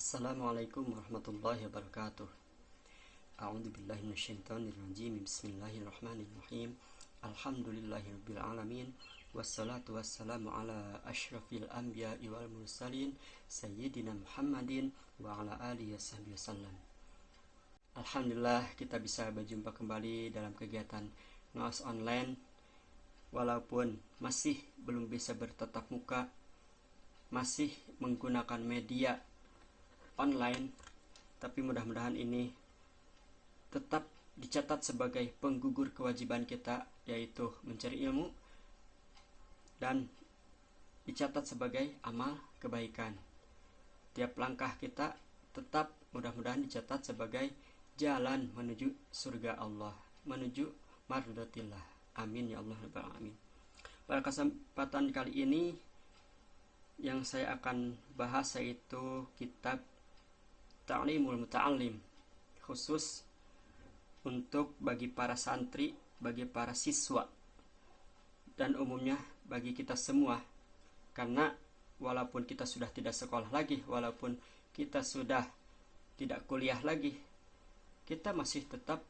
Assalamualaikum warahmatullahi wabarakatuh. A'udzu billahi minasyaitonir rajim. Bismillahirrahmanirrahim. Alhamdulillahirabbil alamin. Wassalatu wassalamu ala asyrafil anbiya'i wal mursalin sayyidina Muhammadin wa ala alihi wasallam. Alhamdulillah kita bisa berjumpa kembali dalam kegiatan ngaos online. Walaupun masih belum bisa bertatap muka, masih menggunakan media online, tapi mudah-mudahan ini tetap dicatat sebagai penggugur kewajiban kita, yaitu mencari ilmu, dan dicatat sebagai amal kebaikan. Tiap langkah kita tetap mudah-mudahan dicatat sebagai jalan menuju surga Allah, menuju mardatillah. Amin ya Allah rabbal alamin. Pada kesempatan kali ini yang saya akan bahas yaitu kitab Ta'limul Muta'allim, khusus untuk bagi para santri, bagi para siswa, dan umumnya bagi kita semua. Karena walaupun kita sudah tidak sekolah lagi, walaupun kita sudah tidak kuliah lagi, kita masih tetap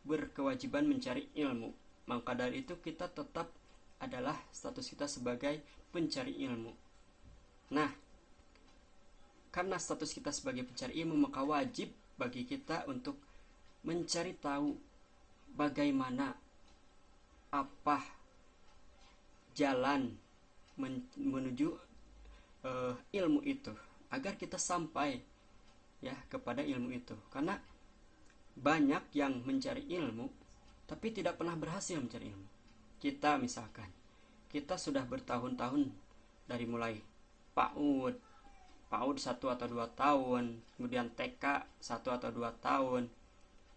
berkewajiban mencari ilmu. Maka dari itu kita tetap adalah status kita sebagai pencari ilmu. Nah, karena status kita sebagai pencari ilmu, maka wajib bagi kita untuk mencari tahu bagaimana, apa jalan menuju ilmu itu, agar kita sampai ya kepada ilmu itu. Karena banyak yang mencari ilmu tapi tidak pernah berhasil mencari ilmu. Kita misalkan, kita sudah bertahun-tahun dari mulai PAUD 1 atau 2 tahun, kemudian TK 1 atau 2 tahun,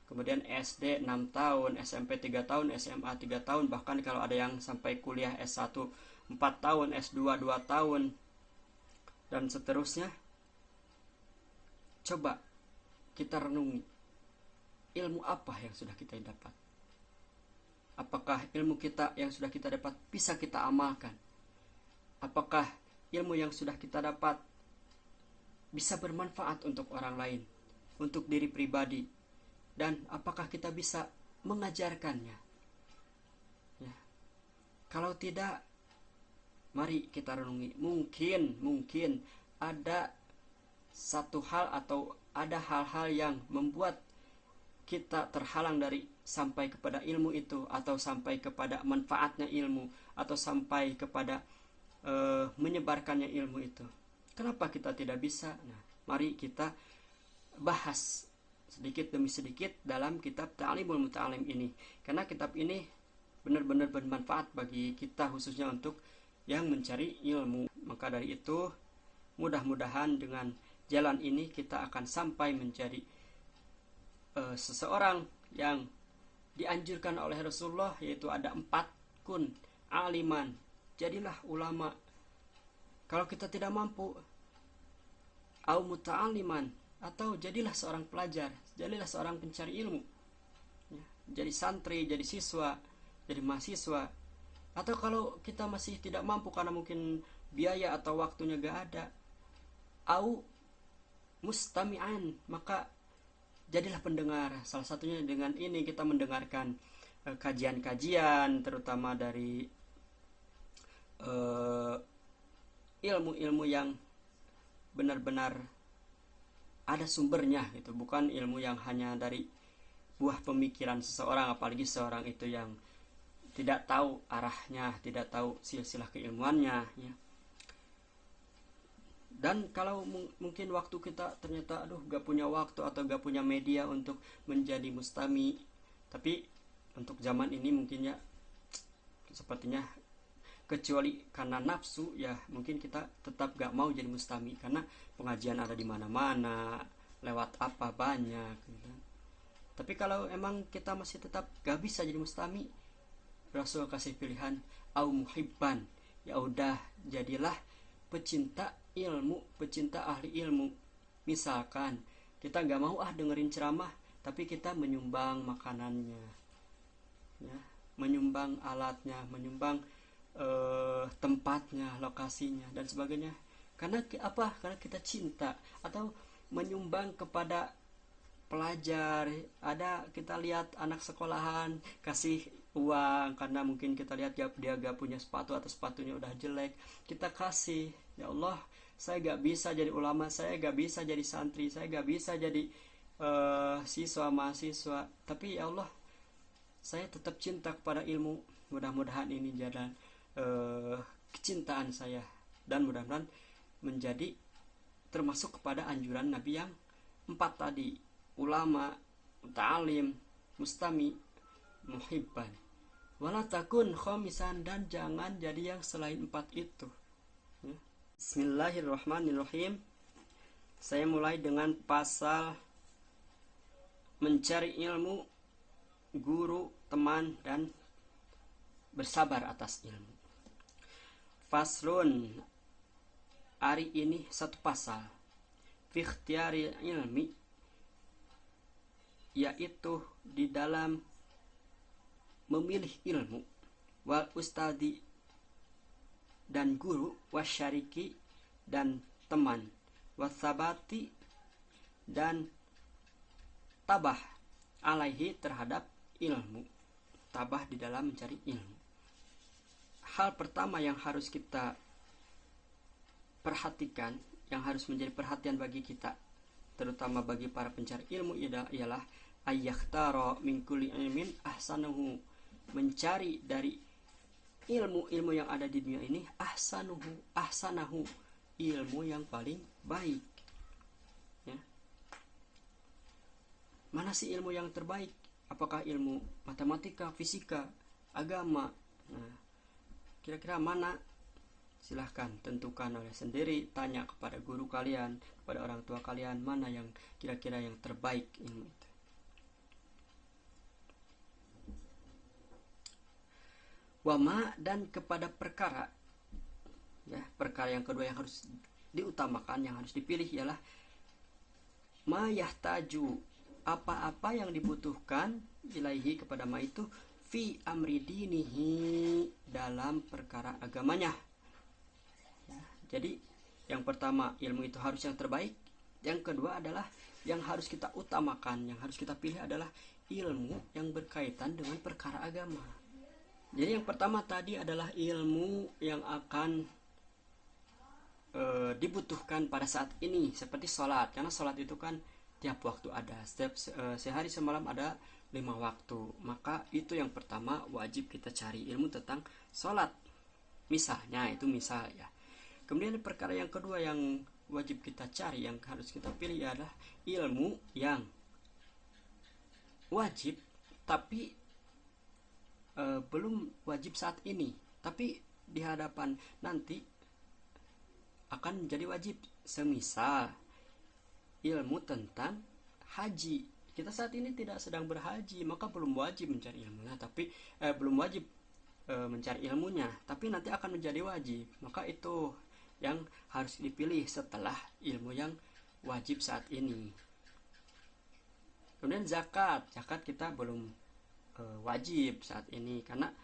kemudian SD 6 tahun, SMP 3 tahun, SMA 3 tahun, bahkan kalau ada yang sampai kuliah S1 4 tahun, S2 2 tahun, dan seterusnya. Coba kita renungi, ilmu apa yang sudah kita dapat? Apakah ilmu kita yang sudah kita dapat bisa kita amalkan? Apakah ilmu yang sudah kita dapat bisa bermanfaat untuk orang lain, untuk diri pribadi, dan apakah kita bisa mengajarkannya? Ya. Kalau tidak, mari kita renungi. Mungkin ada satu hal atau ada hal-hal yang membuat kita terhalang dari sampai kepada ilmu itu, atau sampai kepada manfaatnya ilmu, atau sampai kepada menyebarkannya ilmu itu. Kenapa kita tidak bisa? Nah, mari kita bahas sedikit demi sedikit dalam kitab Ta'limul Muta'allim ini. Karena kitab ini benar-benar bermanfaat bagi kita, khususnya untuk yang mencari ilmu. Maka dari itu, mudah-mudahan dengan jalan ini kita akan sampai menjadi seseorang yang dianjurkan oleh Rasulullah, yaitu ada 4 kun: aliman, jadilah ulama. Kalau kita tidak mampu, au muta'aliman, atau jadilah seorang pelajar, jadilah seorang pencari ilmu, ya, jadi santri, jadi siswa, jadi mahasiswa. Atau kalau kita masih tidak mampu karena mungkin biaya atau waktunya gak ada, au mustami'an, maka jadilah pendengar. Salah satunya dengan ini kita mendengarkan kajian-kajian, terutama dari ilmu-ilmu yang benar-benar ada sumbernya, gitu. Bukan ilmu yang hanya dari buah pemikiran seseorang, apalagi seorang itu yang tidak tahu arahnya, tidak tahu silsilah keilmuannya, ya. Dan kalau mungkin waktu kita ternyata gak punya waktu atau gak punya media untuk menjadi mustami, tapi untuk zaman ini mungkin ya sepertinya, kecuali karena nafsu, ya mungkin kita tetap gak mau jadi mustami, karena pengajian ada di mana-mana, lewat apa banyak, gitu. Tapi kalau emang kita masih tetap gak bisa jadi mustami, Rasul kasih pilihan au muhibban, ya udah jadilah pecinta ilmu, pecinta ahli ilmu. Misalkan kita gak mau dengerin ceramah, tapi kita menyumbang makanannya, ya, menyumbang alatnya, menyumbang tempatnya, lokasinya, dan sebagainya. Karena apa? Karena kita cinta. Atau menyumbang kepada pelajar. Ada kita lihat anak sekolahan kasih uang karena mungkin kita lihat dia gak punya sepatu atau sepatunya udah jelek, kita kasih. Ya Allah, saya gak bisa jadi ulama, saya gak bisa jadi santri, saya gak bisa jadi siswa mahasiswa, tapi ya Allah, saya tetap cinta kepada ilmu. Mudah-mudahan ini jadi kecintaan saya, dan mudah-mudahan menjadi termasuk kepada anjuran Nabi yang 4 tadi: ulama, muta'alim, mustami, muhibban. Wala takun khomisan, dan jangan jadi yang selain 4 itu. Bismillahirrahmanirrahim. Saya mulai dengan pasal mencari ilmu, guru, teman, dan bersabar atas ilmu. Faslun, hari ini satu pasal fi ikhtiyari ilmi, yaitu di dalam memilih ilmu, wal ustadi, dan guru, wasyariki, dan teman, wasabati, dan tabah alaihi, terhadap ilmu, tabah di dalam mencari ilmu. Hal pertama yang harus kita perhatikan, yang harus menjadi perhatian bagi kita, terutama bagi para pencari ilmu, ialah ayyakhtara min kulli ilmin ahsanuhu, mencari dari ilmu-ilmu yang ada di dunia ini ahsanahu, ilmu yang paling baik. Ya. Mana sih ilmu yang terbaik? Apakah ilmu matematika, fisika, agama? Nah, kira-kira mana? Silahkan tentukan oleh sendiri, tanya kepada guru kalian, kepada orang tua kalian, mana yang kira-kira yang terbaik ilmu itu. Wama, dan kepada perkara. Ya, perkara yang kedua yang harus diutamakan, yang harus dipilih ialah ma yahtaju, apa-apa yang dibutuhkan, ilaihi, kepada ma itu, fi amri dinihi, dalam perkara agamanya. Ya, jadi yang pertama, ilmu itu harus yang terbaik. Yang kedua adalah yang harus kita utamakan, yang harus kita pilih adalah ilmu yang berkaitan dengan perkara agama. Jadi yang pertama tadi adalah ilmu yang akan dibutuhkan pada saat ini, seperti sholat, karena sholat itu kan tiap waktu ada, setiap sehari semalam ada 5 waktu, maka itu yang pertama wajib kita cari ilmu tentang sholat, misalnya, itu misal ya. Kemudian perkara yang kedua yang wajib kita cari, yang harus kita pilih adalah ilmu yang wajib tapi belum wajib saat ini, tapi di hadapan nanti akan menjadi wajib. Semisal ilmu tentang haji, kita saat ini tidak sedang berhaji, maka belum wajib mencari ilmunya, tapi belum wajib mencari ilmunya, tapi nanti akan menjadi wajib, maka itu yang harus dipilih setelah ilmu yang wajib saat ini. Kemudian zakat kita belum wajib saat ini karena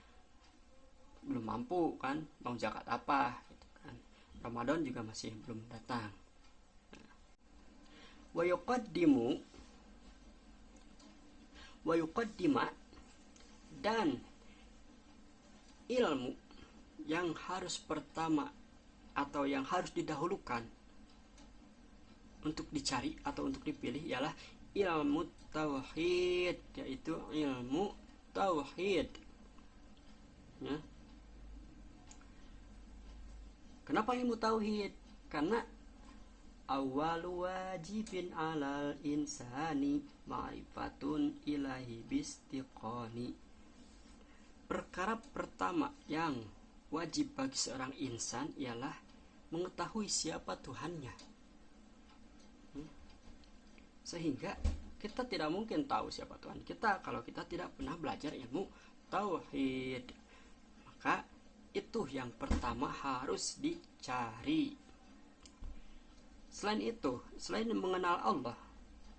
belum mampu kan, mau zakat apa gitu kan. Ramadan juga masih belum datang. Wa yuqaddima, dan ilmu yang harus pertama atau yang harus didahulukan untuk dicari atau untuk dipilih ialah ilmu tauhid, yaitu ilmu tauhid. Ya. Kenapa ilmu tauhid? Karena awwalu wajibin alal insani ma'rifatun ilahi bistiqoni. Perkara pertama yang wajib bagi seorang insan ialah mengetahui siapa Tuhannya. Sehingga kita tidak mungkin tahu siapa Tuhan kita kalau kita tidak pernah belajar ilmu tauhid. Maka itu yang pertama harus dicari. Selain itu, selain mengenal Allah,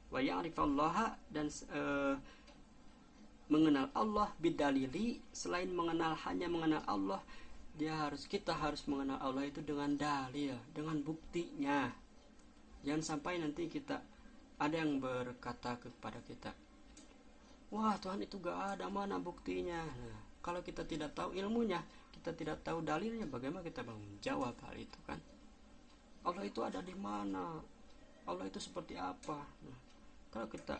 wa ya'rifallaha, dan mengenal Allah bidalili, selain hanya mengenal Allah, kita harus mengenal Allah itu dengan dalil, dengan buktinya. Jangan sampai nanti kita ada yang berkata kepada kita, wah Tuhan itu gak ada, mana buktinya. Nah, kalau kita tidak tahu ilmunya, kita tidak tahu dalilnya, bagaimana kita mau menjawab hal itu kan? Allah itu ada di mana? Allah itu seperti apa? Nah, kalau kita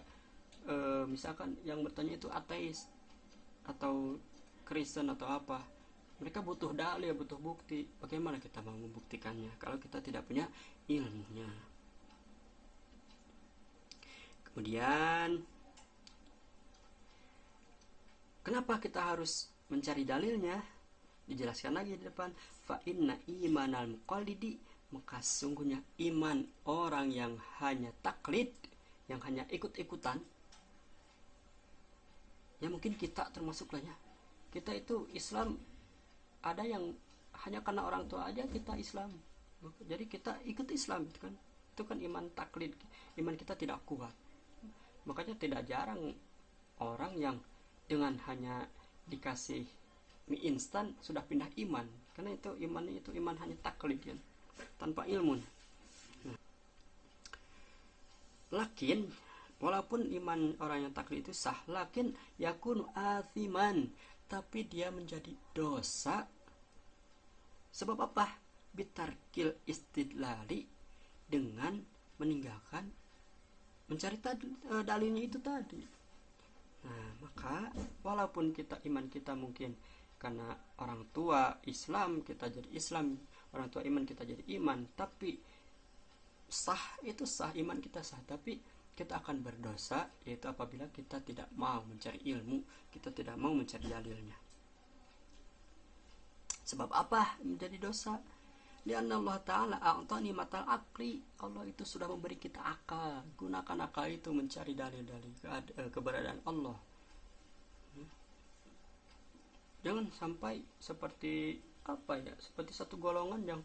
misalkan yang bertanya itu ateis atau Kristen atau apa, mereka butuh dalil, butuh bukti. Bagaimana kita mau membuktikannya kalau kita tidak punya ilmunya? Kemudian, kenapa kita harus mencari dalilnya? Dijelaskan lagi di depan, fa inna imanal muqallidi, maka sungguhnya iman orang yang hanya taklid, yang hanya ikut-ikutan. Ya mungkin kita termasuk lah ya. Kita itu Islam, ada yang hanya karena orang tua aja kita Islam. Jadi kita ikut Islam itu kan. Itu kan iman taklid, iman kita tidak kuat. Makanya tidak jarang orang yang dengan hanya dikasih mie instan sudah pindah iman, karena itu imannya itu iman hanya taklid kan, tanpa ilmu. Nah, lakin walaupun iman orang yang taklid itu sah, lakin yakun athiman, tapi dia menjadi dosa. Sebab apa? Bitarkil istidlali, dengan meninggalkan mencari dalilnya itu tadi. Nah, maka walaupun kita iman kita mungkin karena orang tua Islam kita jadi Islam, orang tua iman kita jadi iman, tapi sah, itu sah, iman kita sah, tapi kita akan berdosa, yaitu apabila kita tidak mau mencari ilmu, kita tidak mau mencari dalilnya. Sebab apa menjadi dosa? Lianna Allah Ta'ala a'tani matal akli, Allah itu sudah memberi kita akal, gunakan akal itu mencari dalil-dalil keberadaan Allah. Jangan sampai seperti apa ya, seperti satu golongan yang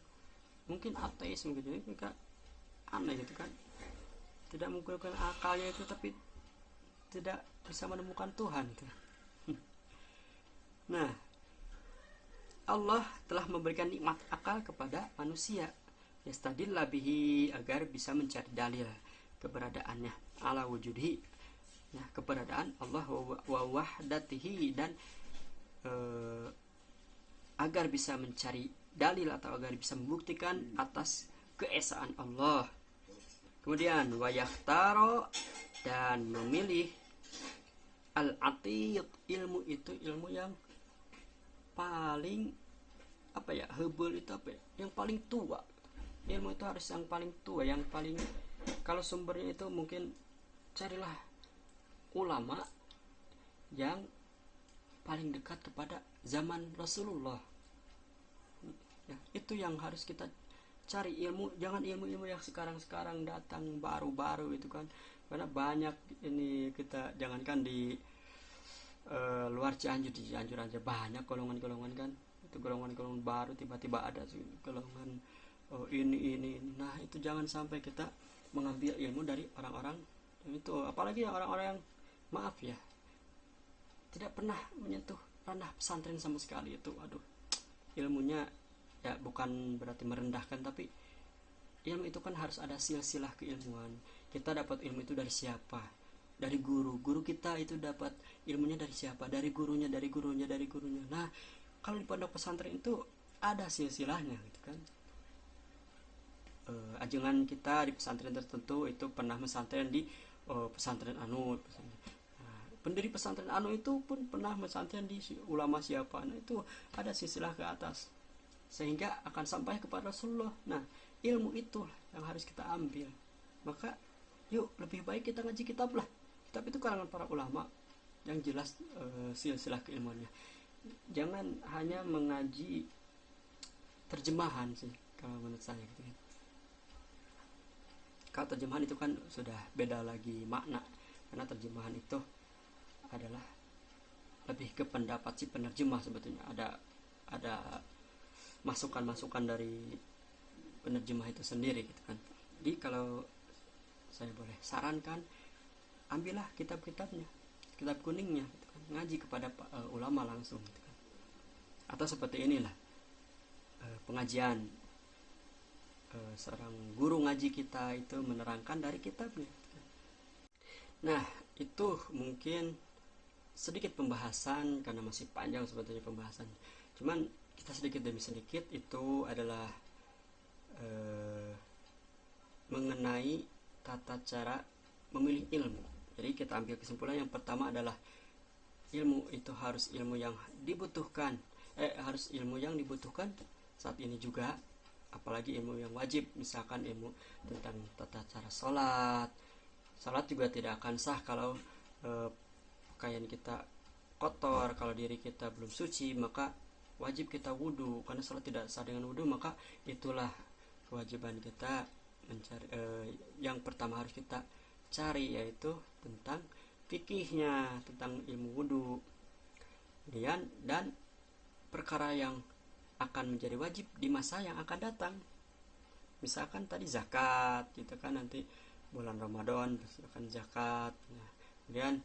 mungkin ateis begitu, mereka aneh gitu kan, tidak menggunakan akalnya itu, tapi tidak bisa menemukan Tuhan gitu. Nah, Allah telah memberikan nikmat akal kepada manusia, yastadillah bihi, agar bisa mencari dalil keberadaannya, ala wujudhi, ya, keberadaan Allah wa wahdatihi, dan agar bisa mencari dalil atau agar bisa membuktikan atas keesaan Allah. Kemudian wayahtaro, dan memilih al-atid, ilmu itu ilmu yang paling apa ya, hebel itu apa ya, yang paling tua. Ilmu itu harus yang paling tua, yang paling, kalau sumbernya itu mungkin carilah ulama yang paling dekat kepada zaman Rasulullah ya, itu yang harus kita cari ilmu. Jangan ilmu-ilmu yang sekarang datang baru-baru itu kan, karena banyak ini, kita jangankan di luar Cianjur, di Cianjur aja banyak golongan-golongan kan, itu golongan-golongan baru, tiba-tiba ada golongan ini. Nah, itu jangan sampai kita mengambil ilmu dari orang-orang itu, apalagi orang-orang yang maaf ya, tidak pernah menyentuh ranah pesantren sama sekali. Itu aduh, ilmunya ya bukan berarti merendahkan, tapi ilmu itu kan harus ada silsilah keilmuan. Kita dapat ilmu itu dari siapa? Dari guru kita itu dapat ilmunya dari siapa? Dari gurunya. Nah, kalau di pondok pesantren itu ada silsilahnya gitu kan. Ajengan kita di pesantren tertentu itu pernah pesantren di pesantren anu. Nah, pendiri pesantren anu itu pun pernah pesantren di ulama siapa. Nah, itu ada silsilah ke atas, sehingga akan sampai kepada Rasulullah. Nah, ilmu itu yang harus kita ambil. Maka yuk, lebih baik kita ngaji kitab lah. Kitab itu karangan para ulama yang jelas silsilah keilmuannya. Jangan hanya mengaji terjemahan sih, kalau menurut saya gitu ya. Kalau terjemahan itu kan sudah beda lagi makna, karena terjemahan itu adalah lebih ke pendapat si penerjemah sebetulnya. Ada masukan-masukan dari penerjemah itu sendiri gitu kan. Jadi kalau saya boleh sarankan, ambillah kitab-kitabnya, kitab kuningnya gitu kan. Ngaji kepada ulama langsung gitu kan. Atau seperti inilah pengajian seorang guru ngaji kita itu menerangkan dari kitabnya. Nah, itu mungkin sedikit pembahasan karena masih panjang sebetulnya pembahasan. Cuman kita sedikit demi sedikit itu adalah mengenai tata cara memilih ilmu. Jadi kita ambil kesimpulan yang pertama adalah ilmu itu harus ilmu yang dibutuhkan, harus ilmu yang dibutuhkan saat ini juga, apalagi ilmu yang wajib, misalkan ilmu tentang tata cara salat juga tidak akan sah kalau pakaian kita kotor, kalau diri kita belum suci, maka wajib kita wudhu, karena salat tidak sah dengan wudhu. Maka itulah kewajiban kita mencari, yang pertama harus kita cari, yaitu tentang fikihnya, tentang ilmu wudhu. Kemudian dan perkara yang akan menjadi wajib di masa yang akan datang, misalkan tadi zakat gitu kan, nanti bulan Ramadan misalkan zakat. Nah, kemudian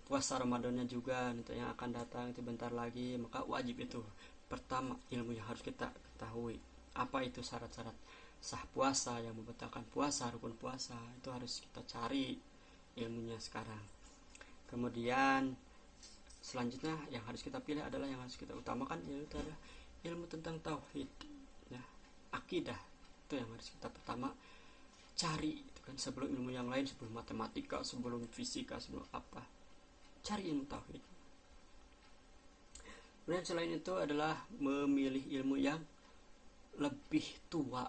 puasa Ramadannya juga nanti yang akan datang itu bentar lagi, maka wajib itu pertama ilmu yang harus kita ketahui, apa itu syarat-syarat sah puasa, yang membatalkan puasa, rukun puasa, itu harus kita cari ilmunya sekarang. Kemudian selanjutnya yang harus kita pilih adalah, yang harus kita utamakan yaitu adalah ilmu tentang tauhid, ya, akidah. Itu yang harus kita pertama cari itu kan, sebelum ilmu yang lain, sebelum matematika, sebelum fisika, sebelum apa, cari ilmu tauhid. Kemudian selain itu adalah memilih ilmu yang lebih tua,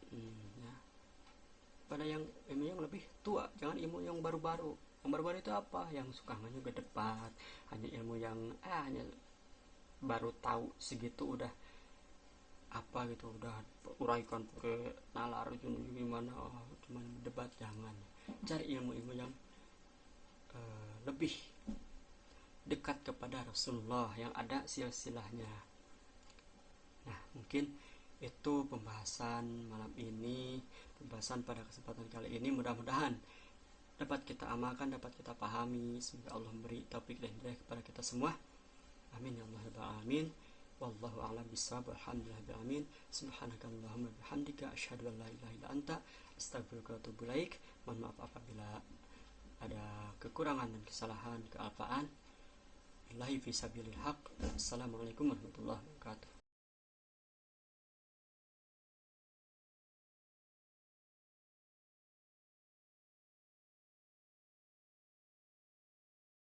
ya. Pada yang ilmu yang lebih tua, jangan ilmu yang baru-baru. Yang baru-baru itu apa? Yang suka juga debat, hanya ilmu yang hanya baru tahu segitu udah apa gitu, udah uraikan pakai nalar gimana, cuman debat. Jangan, cari ilmu-ilmu yang lebih dekat kepada Rasulullah, yang ada silsilahnya. Nah, mungkin itu pembahasan malam ini, pembahasan pada kesempatan kali ini. Mudah-mudahan dapat kita amalkan, dapat kita pahami. Semoga Allah memberi taufik dan hidayah kepada kita semua. Amin ya Allah rabbal alamin. Wallahu a'lam bishawab. Alhamdulillahirabbil alamin. Subhanakallahumma bihamdika asyhadu an la ilaha illa anta astaghfiruka wa atubu ilaik. Mohon maaf apabila ada kekurangan dan kesalahan, kealpaan. Billahi fi sabilil haq. Assalamualaikum warahmatullahi wabarakatuh.